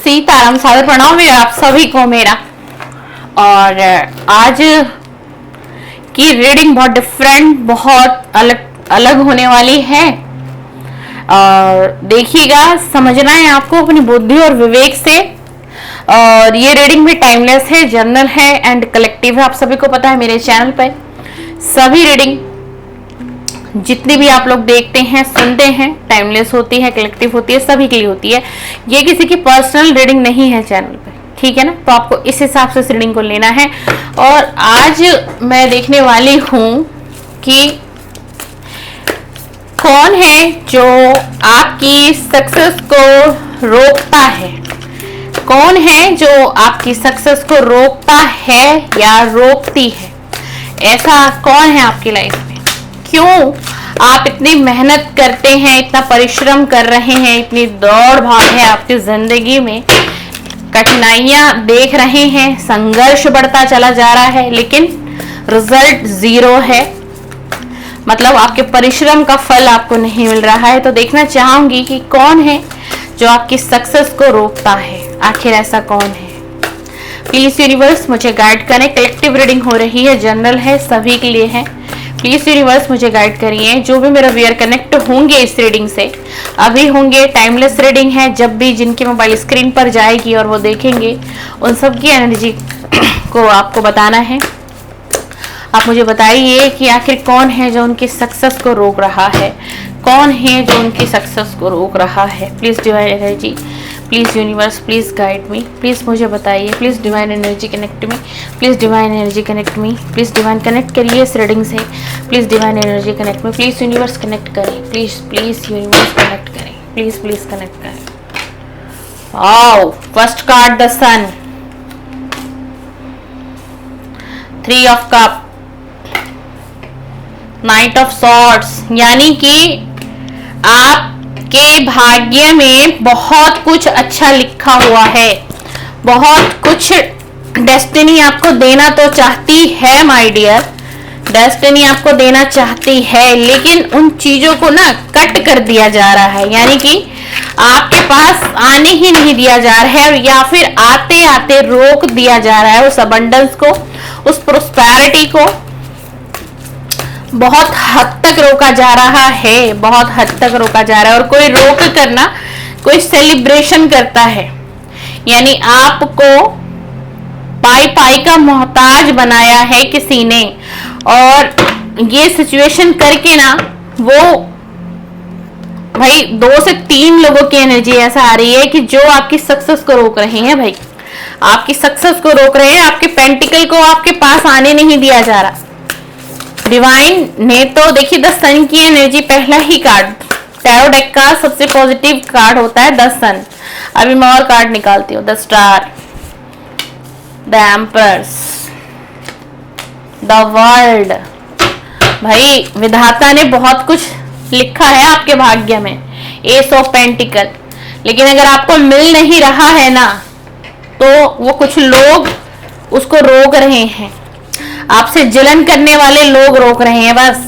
सीताराम सादर प्रणाम है आप सभी को मेरा। और आज की रीडिंग बहुत डिफरेंट, बहुत अलग अलग होने वाली है। और देखिएगा, समझना है आपको अपनी बुद्धि और विवेक से। और ये रीडिंग भी टाइमलेस है, जर्नल है एंड कलेक्टिव है। आप सभी को पता है मेरे चैनल पर सभी रीडिंग जितनी भी आप लोग देखते हैं सुनते हैं टाइमलेस होती है, कलेक्टिव होती है, सभी के लिए होती है। ये किसी की पर्सनल रीडिंग नहीं है चैनल पे, ठीक है ना। तो आपको इस हिसाब से इस रीडिंग को लेना है। और आज मैं देखने वाली हूं कि कौन है जो आपकी सक्सेस को रोकता है, कौन है जो आपकी सक्सेस को रोकता है या रोकती है। ऐसा कौन है आपकी लाइफ में, क्यों आप इतनी मेहनत करते हैं, इतना परिश्रम कर रहे हैं, इतनी दौड़ भाग है आपकी जिंदगी में, कठिनाइयां देख रहे हैं, संघर्ष बढ़ता चला जा रहा है लेकिन रिजल्ट जीरो है। मतलब आपके परिश्रम का फल आपको नहीं मिल रहा है। तो देखना चाहूंगी कि कौन है जो आपकी सक्सेस को रोकता है, आखिर ऐसा कौन है। प्लीज यूनिवर्स मुझे गाइड करें। कलेक्टिव रीडिंग हो रही है, जनरल है, सभी के लिए है। प्लीज यूनिवर्स मुझे गाइड करिए। जो भी मेरा व्यूअर कनेक्ट होंगे इस रीडिंग से, अभी होंगे, टाइमलेस रीडिंग है, जब भी जिनके मोबाइल स्क्रीन पर जाएगी और वो देखेंगे, उन सब की एनर्जी को आपको बताना है। आप मुझे बताइए कि आखिर कौन है जो उनकी सक्सेस को रोक रहा है, कौन है जो उनकी सक्सेस को रोक रहा है। Please divine energy, please universe, please guide me, please मुझे बताइए। Please divine energy connect me, please divine energy connect me, please divine connect करिए इस रीडिंग से। Please divine energy connect me, please universe connect करें, please please universe connect करें, please please connect करें। Wow, first card the sun, 3 of cup, knight of swords, यानी कि आपके भाग्य में बहुत कुछ अच्छा लिखा हुआ है, बहुत कुछ डेस्टिनी आपको देना तो चाहती है माय डियर, डेस्टिनी आपको देना चाहती है, लेकिन उन चीजों को ना कट कर दिया जा रहा है, यानी कि आपके पास आने ही नहीं दिया जा रहा है, या फिर आते आते रोक दिया जा रहा है। उस अबंडेंस को, उस प्रोस्पेरिटी को बहुत हद तक रोका जा रहा है, बहुत हद तक रोका जा रहा है। और कोई रोक करना, कोई सेलिब्रेशन करता है, यानी आपको पाई पाई का मोहताज बनाया है किसी ने। और ये सिचुएशन करके ना वो भाई 2 से 3 लोगों की एनर्जी ऐसा आ रही है कि जो आपकी सक्सेस को रोक रहे हैं, भाई आपकी सक्सेस को रोक रहे हैं, आपके पेंटिकल को आपके पास आने नहीं दिया जा रहा। डिवाइन ने तो देखिए 10 सन की एनर्जी, पहला ही कार्ड टैरो डेक का सबसे पॉजिटिव कार्ड होता है 10 सन। अभी मैं और कार्ड निकालती हूँ। The star, the emperors, the world. भाई विधाता ने बहुत कुछ लिखा है आपके भाग्य में, एस ऑफ पेंटिकल, लेकिन अगर आपको मिल नहीं रहा है ना, तो वो कुछ लोग उसको रोक रहे हैं, आपसे जलन करने वाले लोग रोक रहे हैं। बस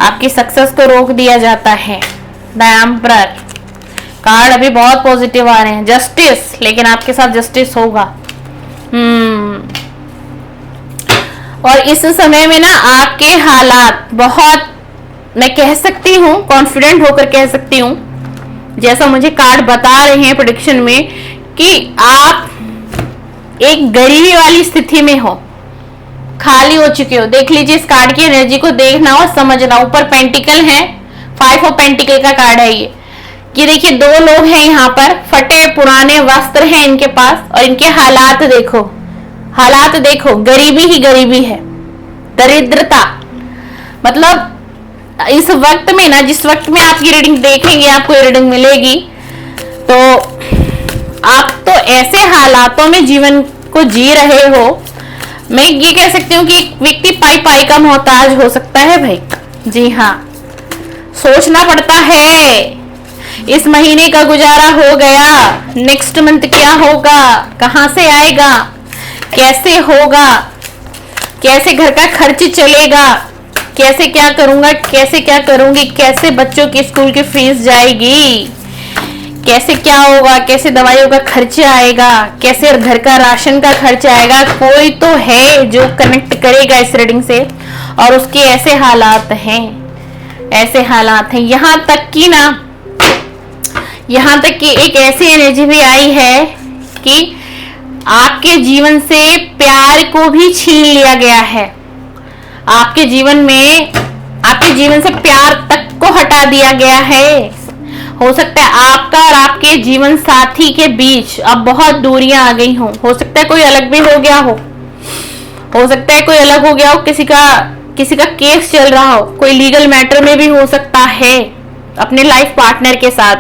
आपकी सक्सेस को रोक दिया जाता है। द एम्परर कार्ड अभी बहुत पॉजिटिव आ रहे हैं। जस्टिस, लेकिन आपके साथ जस्टिस होगा। और इस समय में ना आपके हालात बहुत, मैं कह सकती हूँ, कॉन्फिडेंट होकर कह सकती हूँ, जैसा मुझे कार्ड बता रहे हैं प्रेडिक्शन में, कि आप एक गरीबी वाली स्थिति में हो, खाली हो चुके हो। देख लीजिए इस कार्ड की एनर्जी को, देखना और समझना। ऊपर पेंटिकल है, 5 ऑफ पेंटिकल का कार्ड है ये। कि देखिए 2 लोग हैं यहाँ पर, फटे पुराने वस्त्र हैं इनके पास, और इनके हालात देखो, हालात देखो, गरीबी ही गरीबी है, दरिद्रता। मतलब इस वक्त में ना, जिस वक्त में आप ये रीडिंग देखेंगे, आपको ये रीडिंग मिलेगी, तो आप तो ऐसे हालातों में जीवन को जी रहे हो, मैं ये कह सकती हूँ कि एक व्यक्ति पाई पाई का मोहताज हो सकता है भाई। जी हाँ, सोचना पड़ता है, इस महीने का गुजारा हो गया, नेक्स्ट मंथ क्या होगा, कहाँ से आएगा, कैसे होगा, कैसे घर का खर्च चलेगा, कैसे क्या करूंगा, कैसे क्या करूंगी, कैसे बच्चों की स्कूल की फीस जाएगी, कैसे क्या होगा, कैसे दवाइयों का खर्चा आएगा, कैसे घर का राशन का खर्चा आएगा, कोई तो है जो कनेक्ट करेगा इस रीडिंग से। और उसके ऐसे हालात हैं, ऐसे हालात हैं, यहाँ तक कि एक ऐसी एनर्जी भी आई है कि आपके जीवन से प्यार को भी छीन लिया गया है। आपके जीवन से प्यार तक को हटा दिया गया है। हो सकता है आपका और आपके जीवन साथी के बीच अब बहुत दूरियां आ गई हो सकता है कोई अलग भी हो गया हो सकता है कोई अलग हो गया हो, किसी का केस चल रहा हो, कोई लीगल मैटर में भी हो सकता है अपने लाइफ पार्टनर के साथ।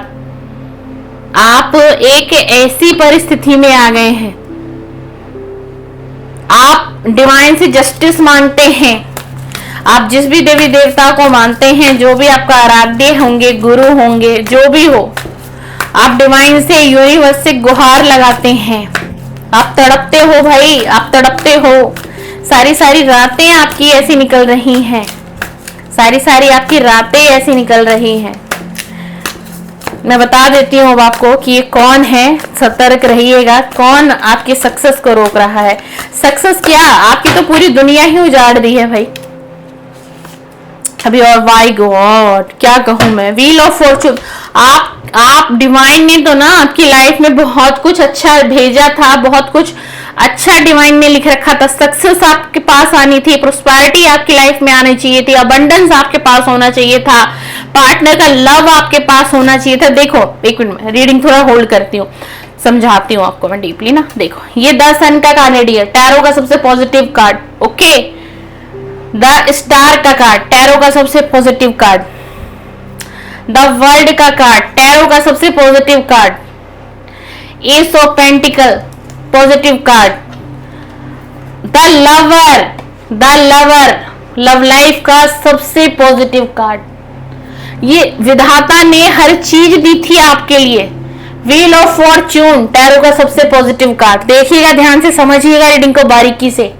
आप एक ऐसी परिस्थिति में आ गए हैं, आप डिवाइन से जस्टिस मांगते हैं, आप जिस भी देवी देवता को मानते हैं, जो भी आपका आराध्य होंगे, गुरु होंगे, जो भी हो, आप डिवाइन से, यूनिवर्स से गुहार लगाते हैं। आप तड़पते हो भाई, आप तड़पते हो। सारी रातें आपकी ऐसी निकल रही हैं, सारी आपकी रातें ऐसी निकल रही हैं। मैं बता देती हूँ अब आपको कि ये कौन है, सतर्क रहिएगा। कौन आपकी सक्सेस को रोक रहा है? सक्सेस क्या, आपकी तो पूरी दुनिया ही उजाड़ दी है भाई अभी। और माय गॉड क्या कहूं मैं, व्हील ऑफ फॉर्चून। आप डिवाइन ने तो ना आपकी लाइफ में बहुत कुछ अच्छा भेजा था, बहुत कुछ अच्छा डिवाइन ने लिख रखा था। सक्सेस आपके पास आनी थी, प्रोस्पेरिटी आपकी लाइफ में आनी चाहिए थी, अबंडेंस आपके पास होना चाहिए था, पार्टनर का लव आपके पास होना चाहिए था। देखो एक मिनट में रीडिंग थोड़ा होल्ड करती हूँ, समझाती हूँ आपको मैं डीपली ना। देखो ये 10 सन का कार्ड है, टैरो का सबसे positive card, okay. The star का कार्ड, टैरो का सबसे पॉजिटिव कार्ड। द वर्ल्ड का कार्ड, टैरो का सबसे positive card. S of pentacle, positive card. The lover, love life का सबसे पॉजिटिव कार्ड। ये विधाता ने हर चीज दी थी आपके लिए। व्हील ऑफ फॉर्च्यून, टैरो का सबसे पॉजिटिव कार्ड। देखिएगा, ध्यान से समझिएगा रीडिंग को बारीकी से।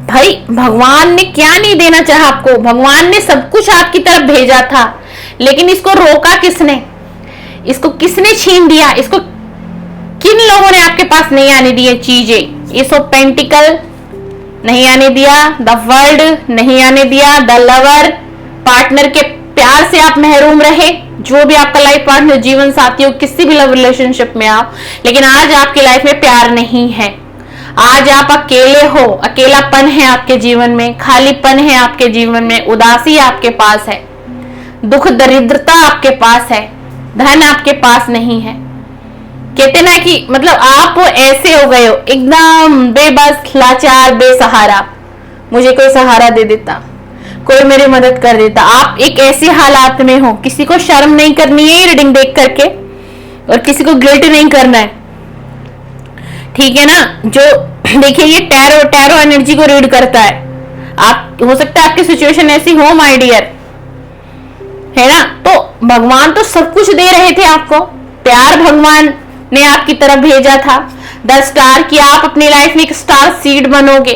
भाई भगवान ने क्या नहीं देना चाहा आपको, भगवान ने सब कुछ आपकी तरफ भेजा था, लेकिन इसको रोका किसने, इसको किसने छीन दिया, इसको किन लोगों ने आपके पास नहीं आने दिए चीजें। एस ऑफ पेंटिकल नहीं आने दिया, द वर्ल्ड नहीं आने दिया, द लवर, पार्टनर के प्यार से आप महरूम रहे। जो भी आपका लाइफ पार्टनर, जीवन साथी हो, किसी भी लव रिलेशनशिप में आप, लेकिन आज आपकी लाइफ में प्यार नहीं है। आज आप अकेले हो, अकेलापन है आपके जीवन में, खालीपन है आपके जीवन में, उदासी आपके पास है, दुख दरिद्रता आपके पास है, धन आपके पास नहीं है। कहते ना कि मतलब आप ऐसे हो गए हो एकदम बेबस, लाचार, बेसहारा। मुझे कोई सहारा दे देता, कोई मेरी मदद कर देता। आप एक ऐसे हालात में हो, किसी को शर्म नहीं करनी है रीडिंग देख करके, और किसी को गिल्ट नहीं करना है, ठीक है ना। जो देखिए ये टैरो एनर्जी को रीड करता है। आप हो सकता है आपकी सिचुएशन ऐसी हो माय डियर, है ना। तो भगवान तो सब कुछ दे रहे थे आपको, प्यार भगवान ने आपकी तरफ भेजा था। द स्टार कि आप अपनी लाइफ में एक स्टार सीड बनोगे,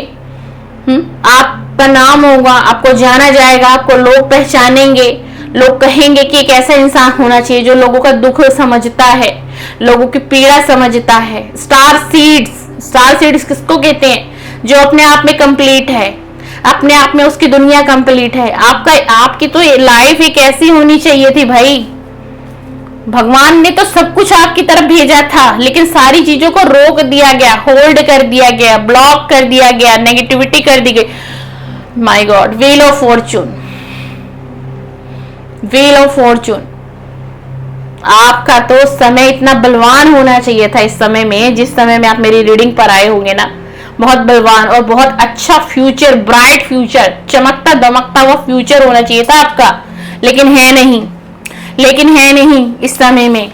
आपका नाम होगा, आपको जाना जाएगा, आपको लोग पहचानेंगे, लोग कहेंगे कि एक ऐसा इंसान होना चाहिए जो लोगों का दुख समझता है, लोगों की पीड़ा समझता है। स्टार सीड्स किसको कहते हैं? जो अपने आप में कंप्लीट है, अपने आप में उसकी दुनिया कंप्लीट है। आपकी तो लाइफ एक ऐसी होनी चाहिए थी भाई। भगवान ने तो सब कुछ आपकी तरफ भेजा था, लेकिन सारी चीजों को रोक दिया गया, होल्ड कर दिया गया, ब्लॉक कर दिया गया, नेगेटिविटी कर दी गई। My God, wheel of Fortune, wheel of Fortune. आपका तो समय इतना बलवान होना चाहिए था इस समय में, जिस समय में आप मेरी रीडिंग पर आए होंगे ना, बहुत बलवान और बहुत अच्छा फ्यूचर, ब्राइट फ्यूचर, चमकता दमकता हुआ फ्यूचर होना चाहिए था आपका, लेकिन है नहीं इस समय में।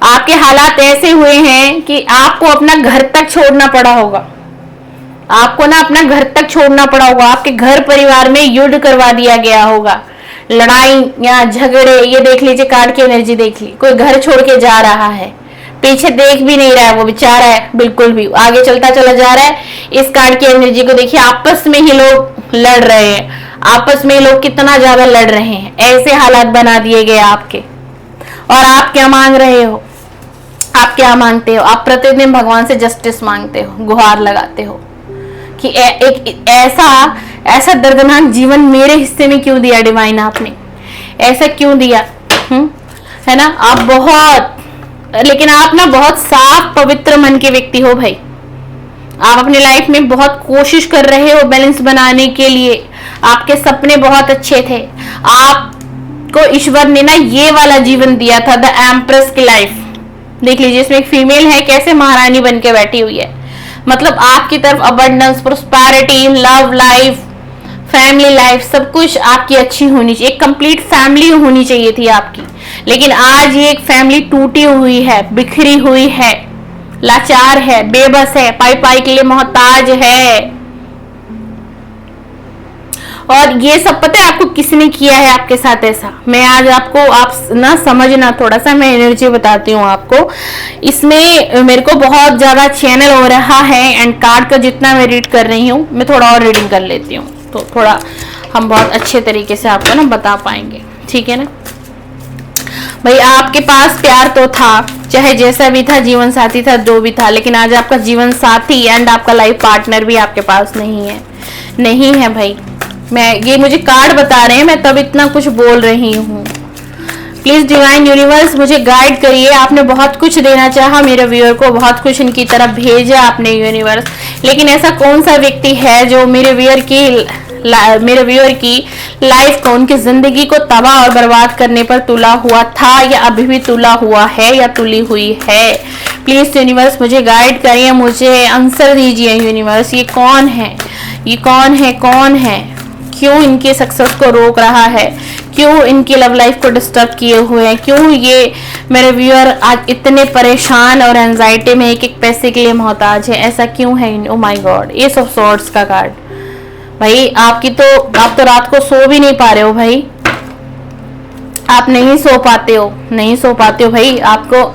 आपके हालात ऐसे हुए हैं कि आपको अपना घर तक छोड़ना पड़ा होगा, आपको ना अपना घर तक छोड़ना पड़ा होगा। आपके घर परिवार में युद्ध करवा दिया गया होगा, लड़ाई या झगड़े। ये देख लीजिए, कार्ड की एनर्जी देख ली, कोई घर छोड़ के जा रहा है, पीछे देख भी नहीं रहा है वो बेचारा है, बिल्कुल भी आगे चलता चला जा रहा है। इस कार्ड की एनर्जी को देखिए, आपस में ही लोग लड़ रहे हैं, आपस में लोग कितना ज्यादा लड़ रहे हैं, ऐसे हालात बना दिए गए आपके। और आप क्या मांग रहे हो? आप क्या मांगते हो? आप प्रतिदिन भगवान से जस्टिस मांगते हो, गुहार लगाते हो कि एक ऐसा दर्दनाक जीवन मेरे हिस्से में क्यों दिया डिवाइन, आपने ऐसा क्यों दिया? है ना, आप बहुत, लेकिन आप ना बहुत साफ पवित्र मन के व्यक्ति हो भाई। आप अपनी लाइफ में बहुत कोशिश कर रहे हो बैलेंस बनाने के लिए। आपके सपने बहुत अच्छे थे। आपको ईश्वर ने ना ये वाला जीवन दिया था, द एम्प्रेस की लाइफ। देख लीजिए, इसमें एक फीमेल है कैसे महारानी बन के बैठी हुई है। मतलब आपकी तरफ abundance, prosperity, love life, family life, सब कुछ आपकी अच्छी होनी चाहिए। एक कंप्लीट फैमिली होनी चाहिए थी आपकी, लेकिन आज ये एक फैमिली टूटी हुई है, बिखरी हुई है, लाचार है, बेबस है, पाई पाई के लिए मोहताज है। और ये सब पता है आपको किसने किया है आपके साथ ऐसा? मैं आज आपको, आप ना समझना, थोड़ा सा मैं एनर्जी बताती हूँ आपको। इसमें मेरे को बहुत ज्यादा चैनल हो रहा है एंड कार्ड का जितना मैं रीड कर रही हूँ, मैं थोड़ा और रीडिंग कर लेती हूँ, तो थोड़ा हम बहुत अच्छे तरीके से आपको ना बता पाएंगे, ठीक है ना भाई। आपके पास प्यार तो था, चाहे जैसा भी था, जीवन साथी था, जो भी था, लेकिन आज आपका जीवन साथी एंड आपका लाइफ पार्टनर भी आपके पास नहीं है। नहीं है भाई, मैं ये मुझे कार्ड बता रहे हैं, मैं तब इतना कुछ बोल रही हूँ। प्लीज डिवाइन यूनिवर्स मुझे गाइड करिए। आपने बहुत कुछ देना चाहा मेरे व्यूअर को, बहुत कुछ इनकी तरफ भेजा आपने यूनिवर्स, लेकिन ऐसा कौन सा व्यक्ति है जो मेरे व्यूअर की लाइफ को, उनकी जिंदगी को तबाह और बर्बाद करने पर तुला हुआ था, या अभी भी तुला हुआ है, या तुली हुई है? प्लीज यूनिवर्स मुझे गाइड करिए, मुझे आंसर दीजिए यूनिवर्स। ये कौन है? ये कौन है? कौन है? क्यों इनके सक्सेस को रोक रहा है? क्यों इनकी लव लाइफ को डिस्टर्ब किए हुए हैं? क्यों ये मेरे व्यूअर आज इतने परेशान और एंजाइटी में एक एक पैसे के लिए मोहताज है? ऐसा क्यों है? Oh my God, S of swords का कार्ड। भाई आप तो रात को सो भी नहीं पा रहे हो भाई। आप नहीं सो पाते हो, नहीं सो पाते हो भाई। आपको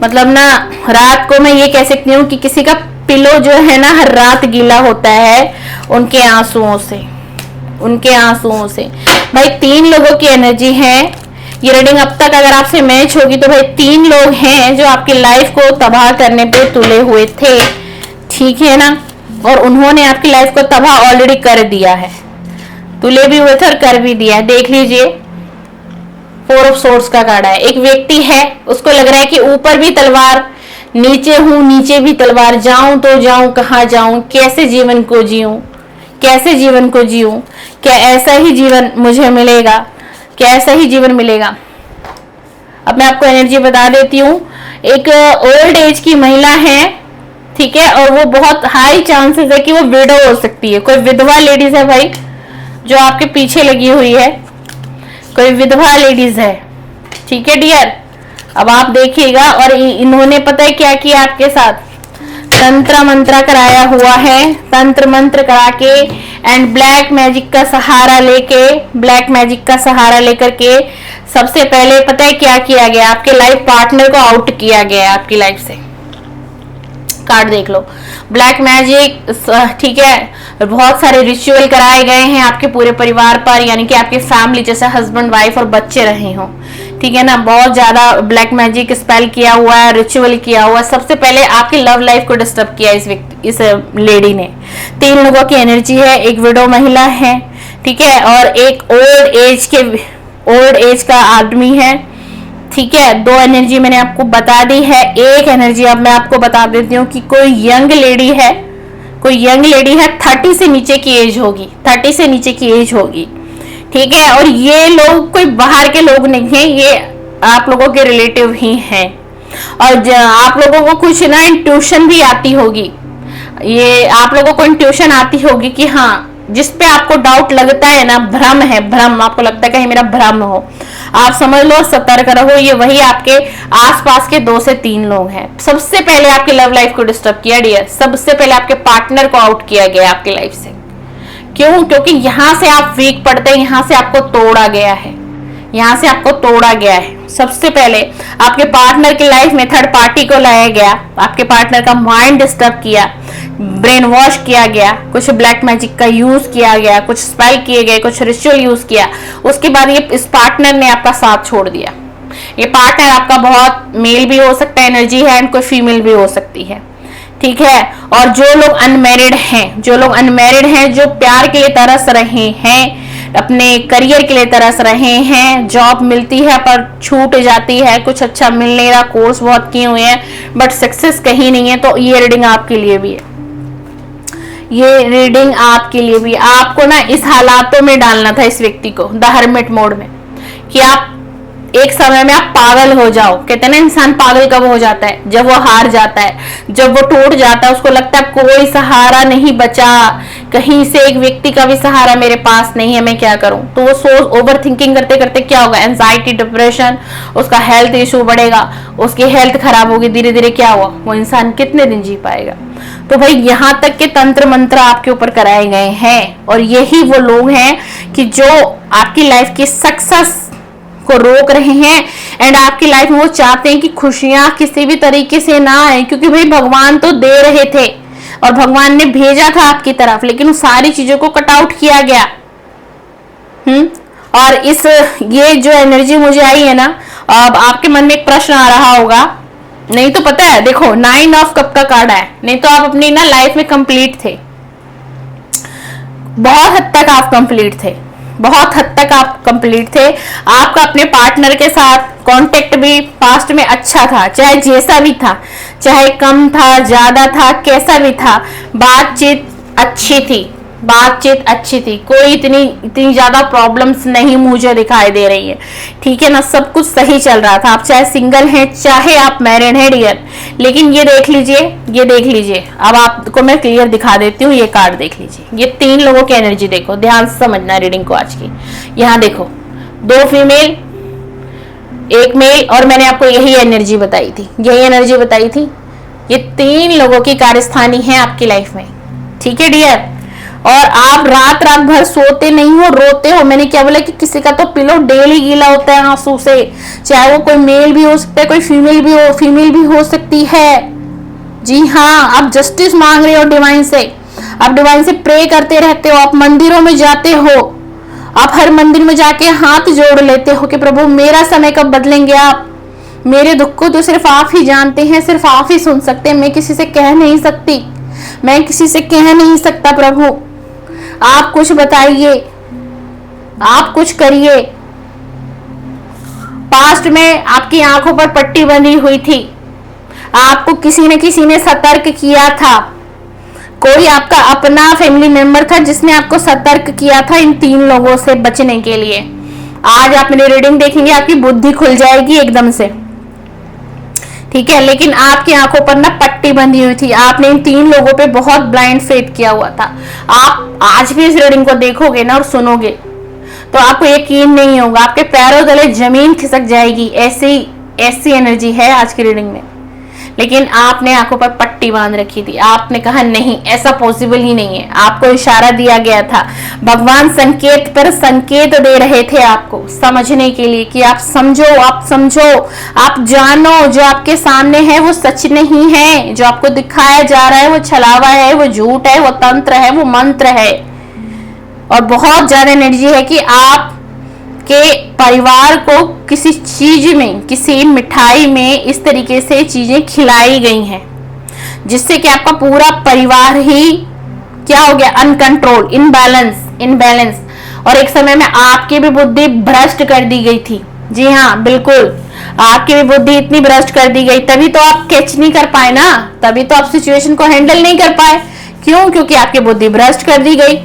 मतलब ना, रात को मैं ये कह सकती हूँ कि किसी का पिलो जो है ना हर रात गीला होता है उनके आंसुओं से, उनके आंसुओं से। भाई 3 लोगों की एनर्जी है। ये रीडिंग अब तक अगर आपसे मैच होगी तो भाई 3 लोग हैं जो आपकी लाइफ को तबाह करने पे तुले हुए थे, ठीक है ना, और उन्होंने आपकी लाइफ को तबाह ऑलरेडी कर दिया है। तुले भी हुए थे और कर भी दिया है। देख लीजिए, 4 ऑफ सोर्ड्स का कार्ड है। एक व्यक्ति है, उसको लग रहा है कि ऊपर भी तलवार, नीचे हूं, नीचे भी तलवार, जाऊं तो जाऊं, कहां जाऊं, कैसे जीवन को जीऊं, कैसे जीवन को जीऊं, क्या ऐसा ही जीवन मुझे मिलेगा, क्या ऐसा ही जीवन मिलेगा? अब मैं आपको एनर्जी बता देती हूँ। एक ओल्ड एज की महिला है, ठीक है, और वो बहुत हाई चांसेस है कि वो विडो हो सकती है। कोई विधवा लेडीज है भाई जो आपके पीछे लगी हुई है, कोई विधवा लेडीज है, ठीक है डियर। अब आप देखिएगा, और इन्होंने पता है क्या किया आपके साथ? तंत्र मंत्र कराया हुआ है, तंत्र मंत्र करा के एंड ब्लैक मैजिक का सहारा लेके, ब्लैक मैजिक का सहारा लेकर के सबसे पहले पता है क्या किया गया? आपके लाइफ पार्टनर को आउट किया गया आपकी लाइफ से। कार्ड देख लो, ब्लैक मैजिक, ठीक है। बहुत सारे रिचुअल कराए गए हैं आपके पूरे परिवार पर, यानी कि आपके फैमिली, जैसे हस्बैंड वाइफ और बच्चे रहे हो, ठीक है ना। बहुत ज्यादा ब्लैक मैजिक स्पेल किया हुआ है, रिचुअल किया हुआ है। सबसे पहले आपकी लव लाइफ को डिस्टर्ब किया इस लेडी ने। 3 लोगों की एनर्जी है, एक विडो महिला है, ठीक है, और एक ओल्ड एज का आदमी है, ठीक है। 2 एनर्जी मैंने आपको बता दी है। एक एनर्जी अब मैं आपको बता देती हूँ कि कोई यंग लेडी है, कोई यंग लेडी है, 30 से नीचे की एज होगी, 30 से नीचे की एज होगी, ठीक है। और ये लोग कोई बाहर के लोग नहीं है, ये आप लोगों के रिलेटिव ही हैं। और आप लोगों को कुछ ना इंट्यूशन भी आती होगी, ये आप लोगों को इंट्यूशन आती होगी कि हाँ, जिस पे आपको डाउट लगता है ना, भ्रम है, भ्रम, आपको लगता है कहीं मेरा भ्रम हो, आप समझ लो, सतर्क रहो। ये वही आपके आसपास के 2 से 3 लोग हैं। सबसे पहले आपकी लव लाइफ को डिस्टर्ब किया डियर, सबसे पहले आपके पार्टनर को आउट किया गया आपकी लाइफ से। क्यों? क्योंकि यहां से आप वीक पड़ते हैं, यहां से आपको तोड़ा गया है, यहां से आपको तोड़ा गया है। सबसे पहले आपके पार्टनर की लाइफ में थर्ड पार्टी को लाया गया, आपके पार्टनर का माइंड डिस्टर्ब किया, ब्रेन वॉश किया गया, कुछ ब्लैक मैजिक का यूज किया गया, कुछ स्पेल किए गए, कुछ रिचुअल यूज किया। उसके बाद ये इस पार्टनर ने आपका साथ छोड़ दिया। ये पार्टनर आपका बहुत मेल भी हो सकता है एनर्जी है, एंड कोई फीमेल भी हो सकती है, ठीक है। और जो लोग अनमैरिड हैं, जो प्यार के लिए तरस रहे हैं, अपने करियर के लिए तरस रहे हैं, जॉब मिलती है पर छूट जाती है, कुछ अच्छा मिल नहीं रहा, कोर्स बहुत किए हुए हैं बट सक्सेस कहीं नहीं है, तो ये रीडिंग आपके लिए भी है। ये रीडिंग आपके लिए भी, आपको ना इस हालातों में डालना था इस व्यक्ति को, द हर्मिट मोड में, कि आप एक समय में आप पागल हो जाओ। कहते हैं ना इंसान पागल कब हो जाता है, जब वो हार जाता है, जब वो टूट जाता है, उसको लगता है कोई सहारा नहीं बचा, कहीं से एक व्यक्ति का भी सहारा मेरे पास नहीं है, मैं क्या करूं। तो वो सोच ओवर थिंकिंग करते करते क्या होगा, एंजाइटी, डिप्रेशन, उसका हेल्थ इशू बढ़ेगा, उसकी हेल्थ खराब होगी, धीरे धीरे क्या हुआ, वो इंसान कितने दिन जी पाएगा। तो भाई यहाँ तक के तंत्र मंत्र आपके ऊपर कराए गए हैं, और यही वो लोग हैं कि जो आपकी लाइफ की सक्सेस को रोक रहे हैं, एंड आपकी लाइफ में वो चाहते हैं कि खुशियां किसी भी तरीके से ना आए, क्योंकि भाई भगवान तो दे रहे थे और भगवान ने भेजा था आपकी तरफ, लेकिन उन सारी चीजों को कट आउट किया गया। और इस ये जो एनर्जी मुझे आई है ना, अब आपके मन में एक प्रश्न आ रहा होगा, नहीं तो पता है, देखो 9 ऑफ कप का कार्ड है, नहीं तो आप अपनी ना लाइफ में कंप्लीट थे, बहुत हद तक आप कंप्लीट थे, बहुत हद तक आप कंप्लीट थे। आपका अपने पार्टनर के साथ कांटेक्ट भी पास्ट में अच्छा था, चाहे जैसा भी था, चाहे कम था, ज्यादा था, कैसा भी था, बातचीत अच्छी थी, कोई इतनी ज्यादा प्रॉब्लम्स नहीं मुझे दिखाई दे रही है, ठीक है ना, सब कुछ सही चल रहा था। आप चाहे सिंगल हैं, चाहे आप मैरिड हैं डियर, लेकिन ये देख लीजिए, अब आपको मैं क्लियर दिखा देती हूँ, ये कार्ड देख लीजिए, ये 3 लोगों की एनर्जी देखो, ध्यान से समझना रीडिंग को आज की। यहाँ देखो 2 फीमेल 1 मेल, और मैंने आपको यही एनर्जी बताई थी, ये 3 लोगों की कार्यस्थानी है आपकी लाइफ में, ठीक है डियर। और आप रात भर सोते नहीं हो, रोते हो। मैंने क्या बोला कि किसी का तो पिलो डेली गीला होता है आंसू से, चाहे वो कोई मेल भी हो सकता है, कोई फीमेल भी हो सकती है। जी हाँ, आप जस्टिस मांग रहे हो डिवाइन से, आप डिवाइन से प्रे करते रहते हो, आप मंदिरों में जाते हो, आप हर मंदिर में जाके हाथ जोड़ लेते हो कि प्रभु मेरा समय कब बदलेंगे आप, मेरे दुख को तो सिर्फ आप ही जानते हैं, सिर्फ आप ही सुन सकते हैं, मैं किसी से कह नहीं सकती, मैं किसी से कह नहीं सकता, प्रभु आप कुछ बताइए, आप कुछ करिए। पास्ट में आपकी आंखों पर पट्टी बंधी हुई थी, आपको किसी न किसी ने सतर्क किया था, कोई आपका अपना फैमिली मेंबर था जिसने आपको सतर्क किया था इन 3 लोगों से बचने के लिए। आज आप मेरी रीडिंग देखेंगे, आपकी बुद्धि खुल जाएगी एकदम से, ठीक है। लेकिन आपकी आंखों पर ना पट्टी बंधी हुई थी, आपने इन 3 लोगों पे बहुत ब्लाइंड फेथ किया हुआ था। आप आज भी इस रीडिंग को देखोगे ना और सुनोगे तो आपको यकीन नहीं होगा, आपके पैरों तले जमीन खिसक जाएगी, ऐसी एनर्जी है आज की रीडिंग में। लेकिन आपने आंखों पर पट्टी बांध रखी थी, आपने कहा नहीं, ऐसा पॉसिबल ही नहीं है, आपको इशारा दिया गया था, भगवान संकेत पर संकेत दे रहे थे आपको समझने के लिए कि आप समझो, आप जानो, जो आपके सामने है वो सच नहीं है, जो आपको दिखाया जा रहा है वो छलावा है, वो झूठ है, वो तंत्र है, वो मंत्र है। और बहुत ज्यादा एनर्जी है कि आप के परिवार को किसी चीज में, किसी मिठाई में इस तरीके से चीजें खिलाई गई हैं जिससे कि आपका पूरा परिवार ही क्या हो गया, अनकंट्रोल, इनबैलेंस। और एक समय में आपकी भी बुद्धि भ्रष्ट कर दी गई थी। जी हाँ, बिल्कुल, आपकी भी बुद्धि इतनी भ्रष्ट कर दी गई, तभी तो आप कैच नहीं कर पाए ना, तभी तो आप सिचुएशन को हैंडल नहीं कर पाए। क्यों? क्योंकि आपकी बुद्धि भ्रष्ट कर दी गई,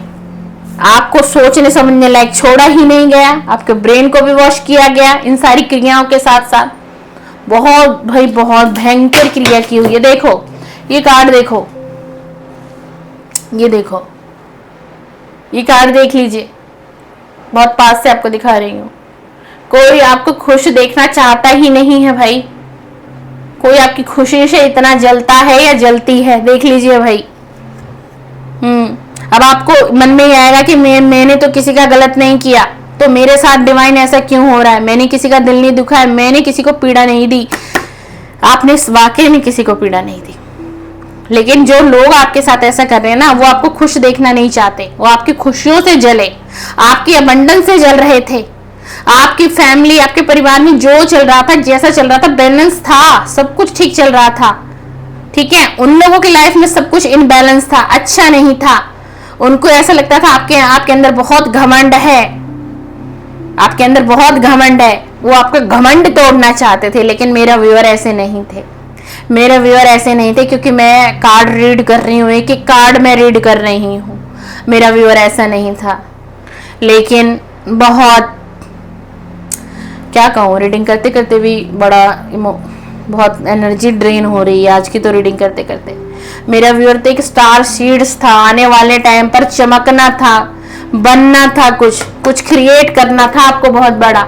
आपको सोचने समझने लायक छोड़ा ही नहीं गया, आपके ब्रेन को भी वॉश किया गया इन सारी क्रियाओं के साथ साथ। बहुत भाई बहुत भयंकर क्रिया की हुई है। देखो ये कार्ड, देखो ये कार्ड देख लीजिए, बहुत पास से आपको दिखा रही हूँ। कोई आपको खुश देखना चाहता ही नहीं है भाई, कोई आपकी खुशी से इतना जलता है या जलती है, देख लीजिए भाई। अब आपको मन में ही आएगा कि मैंने तो किसी का गलत नहीं किया, तो मेरे साथ डिवाइन ऐसा क्यों हो रहा है, मैंने किसी का दिल नहीं दुखाया, मैंने किसी को पीड़ा नहीं दी। आपने वाकई में किसी को पीड़ा नहीं दी, लेकिन जो लोग आपके साथ ऐसा कर रहे हैं ना, वो आपको खुश देखना नहीं चाहते, वो आपकी खुशियों से जले, आपकी अबंडन से जल रहे थे, आपकी फैमिली, आपके परिवार में जो चल रहा था, जैसा चल रहा था, बैलेंस था, सब कुछ ठीक चल रहा था, ठीक है। उन लोगों की लाइफ में सब कुछ इनबैलेंस था, अच्छा नहीं था। उनको ऐसा लगता था आपके अंदर बहुत घमंड है, आपके अंदर बहुत घमंड है, वो आपका घमंड तोड़ना चाहते थे। लेकिन मेरा व्यूअर ऐसे नहीं थे, मेरे व्यूअर ऐसे नहीं थे, क्योंकि मैं कार्ड रीड कर रही हूँ, एक एक कार्ड मैं रीड कर रही हूँ। मेरा व्यूअर ऐसा नहीं था। लेकिन बहुत, क्या कहूँ, रीडिंग करते करते भी बहुत एनर्जी ड्रेन हो रही है आज की तो रीडिंग करते करते। मेरा व्यूअर तो एक स्टार सीड्स था, आने वाले टाइम पर चमकना था, बनना था, कुछ क्रिएट करना था आपको बहुत बड़ा,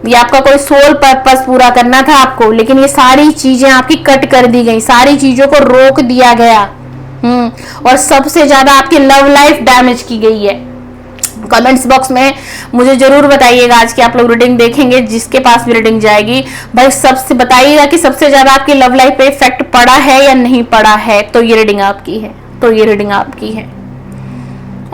ये आपका कोई सोल पर्पस पूरा करना था आपको। लेकिन ये सारी चीजें आपकी कट कर दी गई, सारी चीजों को रोक दिया गया। और सबसे ज्यादा आपकी लव लाइफ डैमेज की गई है। कमेंट्स बॉक्स में मुझे जरूर बताइएगा, आज की आप लोग रीडिंग देखेंगे, जिसके पास भी रीडिंग जाएगी भाई सबसे बताइएगा कि सबसे ज्यादा आपकी लव लाइफ पे इफेक्ट पड़ा है या नहीं पड़ा है। तो ये रीडिंग आपकी है, तो ये रीडिंग आपकी है।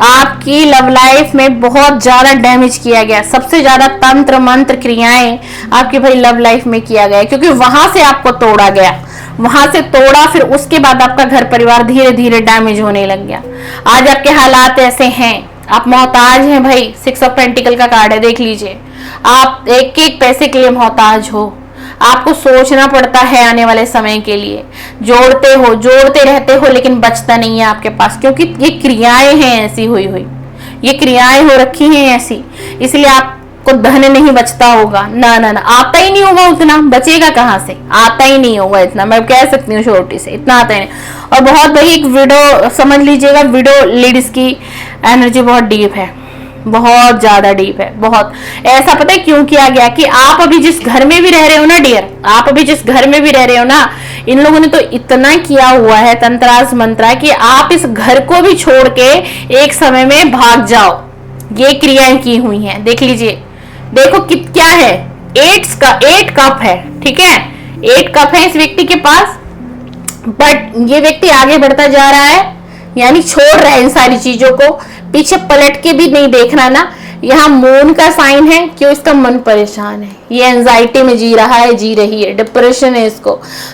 आपकी लव लाइफ में बहुत ज्यादा डैमेज किया गया, सबसे ज्यादा तंत्र मंत्र क्रियाएं आपकी भाई लव लाइफ में किया गया, क्योंकि वहां से आपको तोड़ा गया, वहां से तोड़ा, फिर उसके बाद आपका घर परिवार धीरे धीरे डैमेज होने लग गया। आज आपके हालात ऐसे हैं, आप मोहताज हैं भाई। 6 ऑफ पेंटिकल का कार्ड है, देख लीजिए, आप एक एक पैसे के लिए मोहताज हो। आपको सोचना पड़ता है आने वाले समय के लिए, जोड़ते रहते हो, लेकिन बचता नहीं है आपके पास, क्योंकि ये क्रियाएं हैं ऐसी हुई, ये क्रियाएं हो रखी हैं ऐसी, इसलिए आपको धन नहीं बचता होगा। ना ना ना, आता ही नहीं होगा उतना, बचेगा कहाँ से, आता ही नहीं होगा इतना, मैं कह सकती हूँ छोटी से, इतना आता ही नहीं। और बहुत भाई एक विडो समझ लीजिएगा, विडो लेडीज की एनर्जी बहुत डीप है, बहुत ज्यादा डीप है, बहुत। ऐसा पता है क्यों किया गया कि आप अभी जिस घर में भी रह रहे हो ना डियर, आप अभी जिस घर में भी रह रहे हो ना, इन लोगों ने तो इतना किया हुआ है तंत्रास मंत्रा कि आप इस घर को भी छोड़ के एक समय में भाग जाओ। ये क्रियाएं की हुई हैं, देख लीजिए, देखो क्या है, 8 कप है, ठीक है, 8 कप है इस व्यक्ति के पास। बट ये व्यक्ति आगे बढ़ता जा रहा है, यानी छोड़ रहा है इन सारी चीजों को, पीछे पलट के भी नहीं देखना ना। यहाँ मून का साइन है, क्यों, इसका मन परेशान है, ये एंजाइटी में जी रहा है, जी रही है, डिप्रेशन है इसको।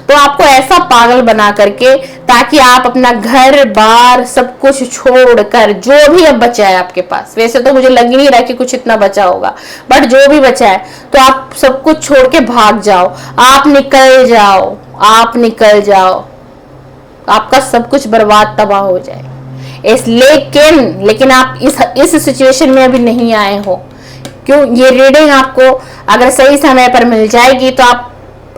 तो आपको ऐसा पागल बना करके, ताकि आप अपना घर बार सब कुछ छोड़कर, जो भी अब बचा है आपके पास, वैसे तो मुझे लग ही नहीं रहा कि कुछ इतना बचा होगा, बट जो भी बचा है, तो आप सब कुछ छोड़ के भाग जाओ, आप निकल जाओ, आप निकल जाओ, आपका सब कुछ बर्बाद तबाह हो जाए। लेकिन आप इस सिचुएशन में अभी नहीं आए हो। क्यों, ये रीडिंग आपको अगर सही समय पर मिल जाएगी तो आप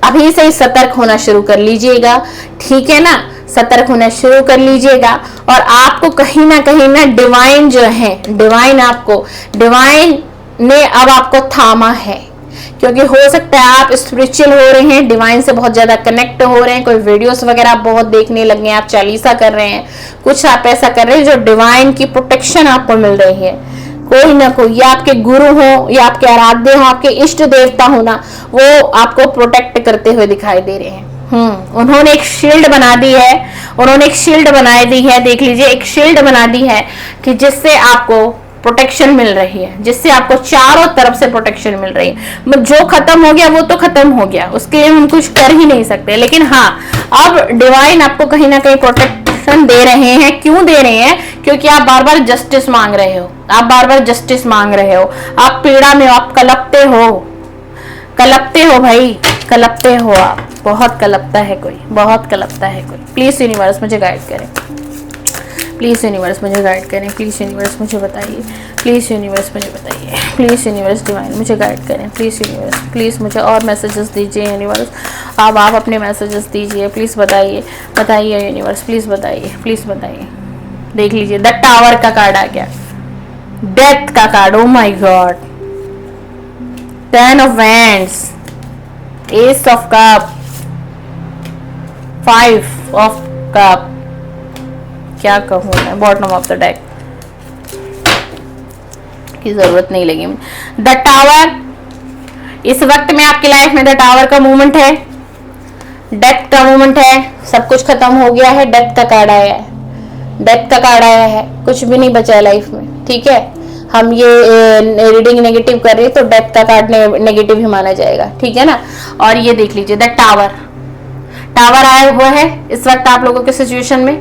अभी से ही सतर्क होना शुरू कर लीजिएगा, ठीक है ना, सतर्क होना शुरू कर लीजिएगा। और आपको कहीं ना डिवाइन जो है, डिवाइन ने अब आपको थामा है, क्योंकि हो सकता है आप स्पिरिचुअल हो रहे हैं, डिवाइन से बहुत ज्यादा कनेक्ट हो रहे हैं, कोई वीडियोस वगैरह आप बहुत देखने लगे हैं, आप चालीसा कर रहे हैं, कुछ आप ऐसा कर रहे हैं जो डिवाइन की प्रोटेक्शन आपको मिल रही है। कोई ना कोई, या आपके गुरु हो, या आपके आराध्य हो, आपके इष्ट देवता हो ना, वो आपको प्रोटेक्ट करते हुए दिखाई दे रहे हैं। उन्होंने एक शील्ड बना दी है, देख लीजिए, एक शील्ड बना दी है कि जिससे आपको प्रोटेक्शन मिल रही है, जिससे आपको चारों तरफ से प्रोटेक्शन मिल रही है। जो खत्म हो गया वो तो खत्म हो गया, उसके लिए हम कुछ कर ही नहीं सकते, लेकिन हाँ, अब डिवाइन आपको कहीं ना कहीं प्रोटेक्शन दे रहे हैं। क्यों दे रहे हैं? क्योंकि आप बार बार जस्टिस मांग रहे हो, आप पीड़ा में हो, आप कलपते हो भाई, कलपते हो आप, बहुत कलपता है कोई। प्लीज यूनिवर्स मुझे गाइड करें, प्लीज़ यूनिवर्स मुझे गाइड करें, प्लीज़ यूनिवर्स मुझे बताइए, प्लीज़ यूनिवर्स मुझे बताइए, प्लीज़ यूनिवर्स डिवाइन मुझे गाइड करें, प्लीज़ यूनिवर्स, प्लीज़ मुझे और मैसेजेस दीजिए यूनिवर्स। अब आप अपने मैसेजेस दीजिए, प्लीज़ बताइए यूनिवर्स, प्लीज़ बताइए। देख लीजिए, द टावर का कार्ड आ गया, डेथ का card, oh my God, 10 of wands, S of cup, 5 of cup, क्या कहूँ मैं, बॉटम ऑफ द डेक की जरूरत नहीं लगी। द टावर, इस वक्त में आपकी लाइफ में द टावर का मूवमेंट है, डेथ का मूवमेंट है, सब कुछ खत्म हो गया है, डेथ का कार्ड आया है, कुछ भी नहीं बचा है लाइफ में, ठीक है। हम ये रीडिंग नेगेटिव कर रहे हैं तो डेथ का कार्ड नेगेटिव ही माना जाएगा, ठीक है ना। और ये देख लीजिए द टावर, टावर आया हुआ है इस वक्त आप लोगों के सिचुएशन में,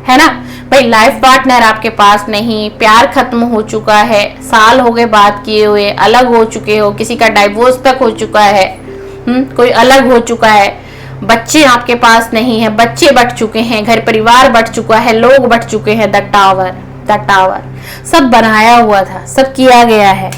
है ना भाई। लाइफ पार्टनर आपके पास नहीं, प्यार खत्म हो चुका है, साल हो गए बात किए हुए, अलग हो चुके हो, किसी का डाइवोर्स तक हो चुका है, कोई अलग हो चुका है, बच्चे आपके पास नहीं है, बच्चे बट चुके हैं, घर परिवार बट चुका है, लोग बट चुके हैं। द टावर, द टावर सब बनाया हुआ था, सब किया गया है,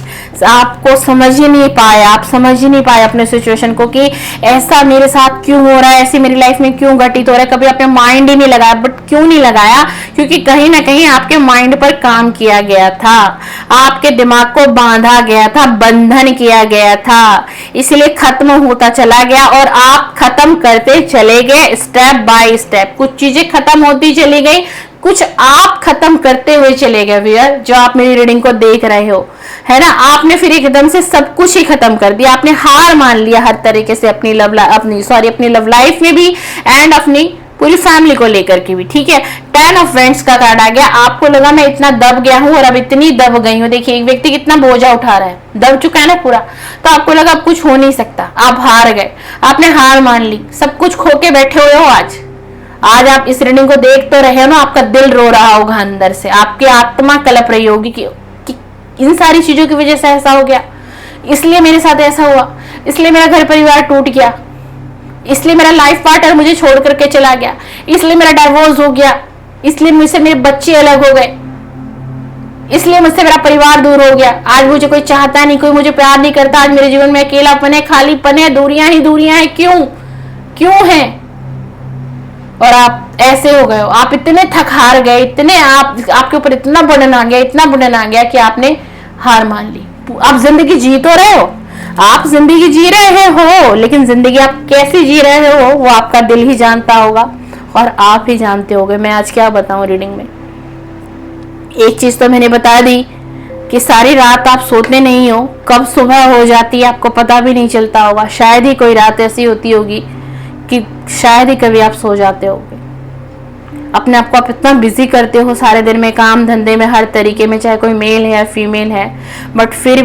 आपको समझ ही नहीं पाए, आप समझ ही नहीं पाए अपने सिचुएशन को कि ऐसा मेरे साथ क्यों हो रहा है, ऐसी मेरी लाइफ में क्यों घटित हो रहा है। कभी आपने माइंड ही नहीं लगाया। बट क्यों नहीं लगाया? क्योंकि कहीं ना कहीं आपके माइंड पर काम किया गया था, आपके दिमाग को बांधा गया था, बंधन किया गया था, इसलिए खत्म होता चला गया और आप खत्म करते चले गए स्टेप बाय स्टेप। कुछ चीजें खत्म होती चली गई, कुछ आप खत्म करते हुए चले गए व्यूअर, जो आप मेरी रीडिंग को देख रहे हो, है ना। आपने फिर एकदम से सब कुछ ही खत्म कर दिया, आपने हार मान लिया हर तरीके से अपनी लव लाइफ में भी एंड अपनी पूरी फैमिली को लेकर के भी, ठीक है। 10 ऑफ वेंट्स का कार्ड आ गया। आपको लगा मैं इतना दब गया हूं और अब इतनी दब गई हूं। देखिए एक व्यक्ति कितना बोझा उठा रहा है, दब चुका है ना पूरा, तो आपको लगा अब कुछ हो नहीं सकता, आप हार गए, आपने हार मान ली, सब कुछ खो के बैठे हुए हो। आज आप इस रीडिंग को देख तो रहे हो ना, आपका दिल रो रहा होगा अंदर से, आपकी आत्मा कलप रही होगी कि इन सारी चीजों की वजह से ऐसा हो गया, इसलिए मेरे साथ ऐसा हुआ, इसलिए मेरा घर परिवार टूट गया, इसलिए मेरा लाइफ पार्टनर मुझे छोड़ करके चला गया, इसलिए मेरा डाइवोर्स हो गया, इसलिए मुझसे मेरे बच्चे अलग हो गए, इसलिए मुझसे मेरा परिवार दूर हो गया, आज मुझे कोई चाहता नहीं, कोई मुझे प्यार नहीं करता, आज मेरे जीवन में अकेलापन है, खालीपन है, दूरियां ही दूरियां हैं। क्यों है? और आप ऐसे हो गए हो, आप इतने थक हार गए, इतने आपके ऊपर इतना बर्डन आ गया कि आपने हार मान ली। आप जिंदगी जी तो रहे हो, आप जिंदगी जी रहे हो, लेकिन जिंदगी आप कैसे जी रहे हो वो आपका दिल ही जानता होगा और आप ही जानते होगे। मैं आज क्या बताऊं रीडिंग में, एक चीज तो मैंने बता दी कि सारी रात आप सोते नहीं हो, कब सुबह हो जाती है आपको पता भी नहीं चलता होगा। शायद ही कोई रात ऐसी होती होगी कि शायद ही कभी आप सो जाते होगे। अपने आप को आप इतना बिजी करते हो सारे दिन में, काम धंधे में, हर तरीके में, चाहे कोई मेल है या फीमेल है, बट फिर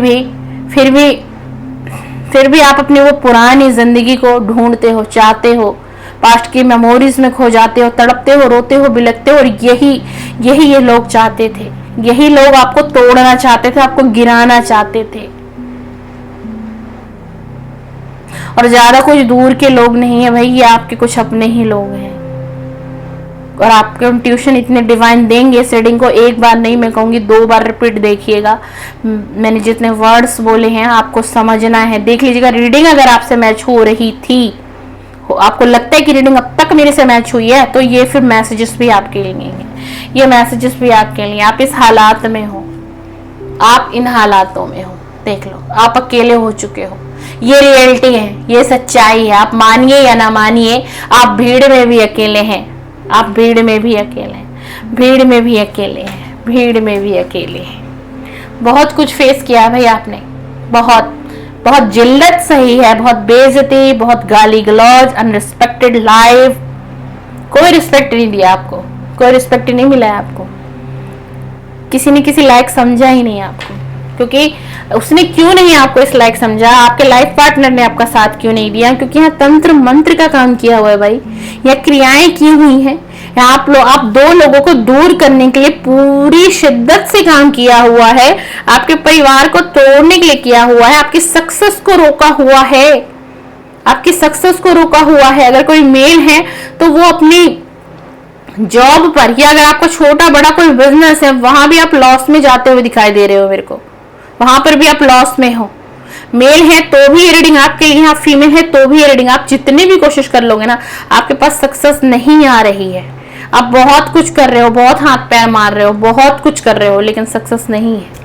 भी आप अपनी वो पुरानी जिंदगी को ढूंढते हो, चाहते हो, पास्ट की मेमोरीज में खो जाते हो, तड़पते हो, रोते हो, बिलखते हो। और यही ये लोग चाहते थे, यही लोग आपको तोड़ना चाहते थे, आपको गिराना चाहते थे। और ज्यादा कुछ दूर के लोग नहीं है भाई, ये आपके कुछ अपने ही लोग हैं। और आपके ट्यूशन इतने डिवाइन देंगे इस रीडिंग को, एक बार नहीं मैं कहूंगी 2 बार रिपीट देखिएगा। मैंने जितने वर्ड्स बोले हैं आपको समझना है, देख लीजिएगा। रीडिंग अगर आपसे मैच हो रही थी, आपको लगता है कि रीडिंग अब तक मेरे से मैच हुई है, तो ये फिर मैसेजेस भी आपके लिए हैं, ये मैसेजेस भी आपके लिए। आप इस हालात में हो, आप इन हालातों में हो, देख लो आप अकेले हो चुके हो, ये रियलिटी है, ये सच्चाई है। आप मानिए या ना मानिए, आप भीड़ में भी अकेले हैं, आप भीड़ में भी अकेले हैं, भीड़ में भी अकेले हैं, भीड़ में भी अकेले हैं। बहुत कुछ फेस किया भाई आपने, बहुत जिल्लत सही है, बहुत बेइज्जती, बहुत गाली गलौज, अनरिस्पेक्टेड लाइफ, कोई रिस्पेक्ट नहीं दिया आपको, कोई रिस्पेक्ट नहीं मिला है आपको, किसी ने किसी लायक समझा ही नहीं आपको। क्योंकि उसने क्यों नहीं आपको इस लायक समझा, आपके लाइफ पार्टनर ने आपका साथ क्यों नहीं दिया? क्योंकि यहाँ तंत्र मंत्र का काम किया हुआ है भाई, यहाँ क्रियाएं की हुई हैं, आप 2 लोगों को दूर करने के लिए पूरी शिद्दत से काम किया हुआ है, आपके परिवार को तोड़ने के लिए किया हुआ है, आपकी सक्सेस को रोका हुआ है, आपकी सक्सेस को रोका हुआ है। अगर कोई मेल है तो वो अपनी जॉब पर, या अगर आपका छोटा बड़ा कोई बिजनेस है वहां भी आप लॉस में जाते हुए दिखाई दे रहे हो मेरे को, वहां पर भी आप लॉस में हो। मेल है तो भी ये रीडिंग आपके लिए, आप फीमेल है तो भी ये रीडिंग, आप जितनी भी कोशिश कर लोगे ना, आपके पास सक्सेस नहीं आ रही है। आप बहुत कुछ कर रहे हो, बहुत हाथ पैर मार रहे हो, बहुत कुछ कर रहे हो, लेकिन सक्सेस नहीं है।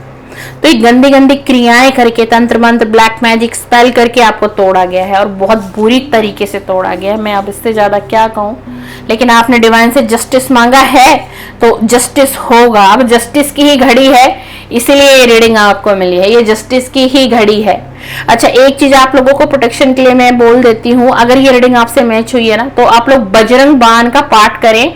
तो ये गंदी गंदी क्रियाएं करके, तंत्र मंत्र, ब्लैक मैजिक स्पेल करके आपको तोड़ा गया है, और बहुत बुरी तरीके से तोड़ा गया है। मैं अब इससे ज्यादा क्या कहूं, लेकिन आपने डिवाइन से जस्टिस मांगा है तो जस्टिस होगा। अब जस्टिस की ही घड़ी है, इसीलिए ये रीडिंग आपको मिली है, ये जस्टिस की ही घड़ी है। अच्छा, एक चीज आप लोगों को प्रोटेक्शन के लिए मैं बोल देती हूँ, अगर ये रीडिंग आपसे मैच हुई है ना, तो आप लोग बजरंग बाण का पाठ करें,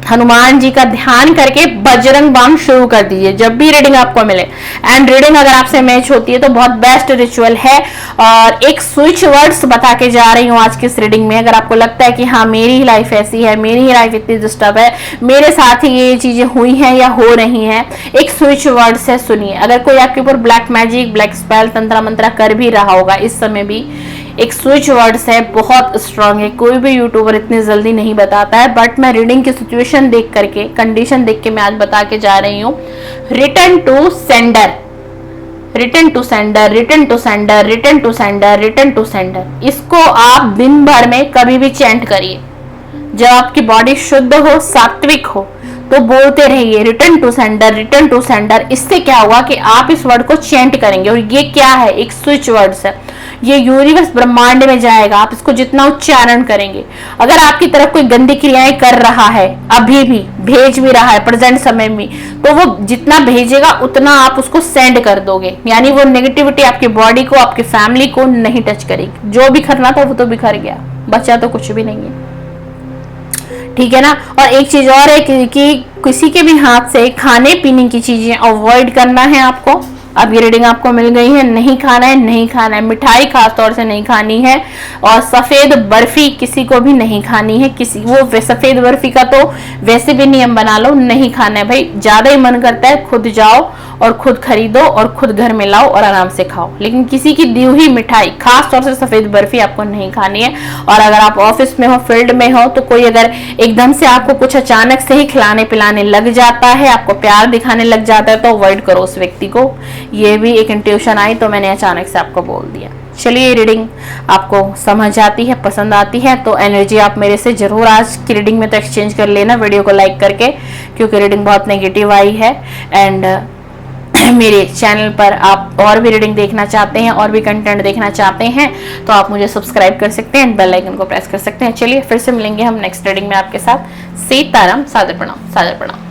हनुमान जी का ध्यान करके बजरंग बाण शुरू कर दीजिए जब भी रीडिंग आपको मिले। एंड रीडिंग अगर आपसे मैच होती है तो बहुत बेस्ट रिचुअल है। और एक स्विच वर्ड्स बता के जा रही हूँ आज की इस रीडिंग में। अगर आपको लगता है कि हाँ मेरी ही लाइफ ऐसी है, मेरी ही लाइफ इतनी डिस्टर्ब है, मेरे साथ ही ये चीजें हुई हैं या हो रही हैं, एक स्विच वर्ड्स है, सुनिए। अगर कोई आपके ऊपर ब्लैक मैजिक, ब्लैक स्पेल, तंत्र मंत्र कर भी रहा होगा इस समय भी, एक स्विच वर्ड्स है, बहुत स्ट्रांग है। कोई भी यूट्यूबर इतनी जल्दी नहीं बताता है, बट मैं रीडिंग की सिचुएशन देख करके, कंडीशन देख के मैं आज बता के जा रही हूँ। Return to sender, return to sender, return to sender, return to sender, return to sender. इसको आप दिन भर में कभी भी चैंट करिए। जब आपकी बॉडी शुद्ध हो, सात्विक हो, तो बोलते रहिए return to sender, return to sender. इससे क्या होगा कि आप इस वर्ड को चैंट करेंगे। और ये क्या है? एक स्विच वर्ड्स है। ये यूनिवर्स ब्रह्मांड में जाएगा। आप इसको जितना उच्चारण करेंगे, अगर आपकी तरफ कोई गंदी क्रियाएं कर रहा है, अभी भी भेज भी रहा है प्रेजेंट समय में, तो वो जितना भेजेगा उतना आप उसको सेंड कर दोगे। यानी वो नेगेटिविटी आपकी बॉडी को, आपकी फैमिली को नहीं टच करेगी। जो भी करना था वो तो बिखर गया, बचा तो कुछ भी नहीं है। ठीक है ना। और एक चीज और है कि किसी के भी हाथ से खाने पीने की चीजें अवॉइड करना है आपको। अब ये रीडिंग आपको मिल गई है, नहीं खाना है, नहीं खाना है। मिठाई खास तौर से नहीं खानी है। और सफेद बर्फी किसी को भी नहीं खानी है। किसी वो सफेद बर्फी का तो वैसे भी नियम बना लो, नहीं खाना है भाई। ज्यादा ही मन करता है खुद जाओ और खुद खरीदो और खुद घर में लाओ और आराम से खाओ, लेकिन किसी की दी हुई मिठाई, खास तौर से सफेद बर्फी आपको नहीं खानी है। और अगर आप ऑफिस में हो, फील्ड में हो, तो कोई अगर एकदम से आपको कुछ अचानक से ही खिलाने पिलाने लग जाता है, आपको प्यार दिखाने लग जाता है, तो अवॉइड करो उस व्यक्ति को। ये भी एक इंट्यूशन आई तो मैंने अचानक से आपको बोल दिया। चलिए, रीडिंग आपको समझ आती है, पसंद आती है तो एनर्जी आप मेरे से जरूर आज की रीडिंग में तो एक्सचेंज कर लेना, वीडियो को लाइक करके, क्योंकि रीडिंग बहुत नेगेटिव आई है। एंड मेरे चैनल पर आप और भी रीडिंग देखना चाहते हैं, और भी कंटेंट देखना चाहते हैं, तो आप मुझे सब्सक्राइब कर सकते हैं, बेल आइकन को प्रेस कर सकते हैं। चलिए फिर से मिलेंगे हम नेक्स्ट रीडिंग में आपके साथ। सीताराम, सादर प्रणाम, सादर प्रणाम।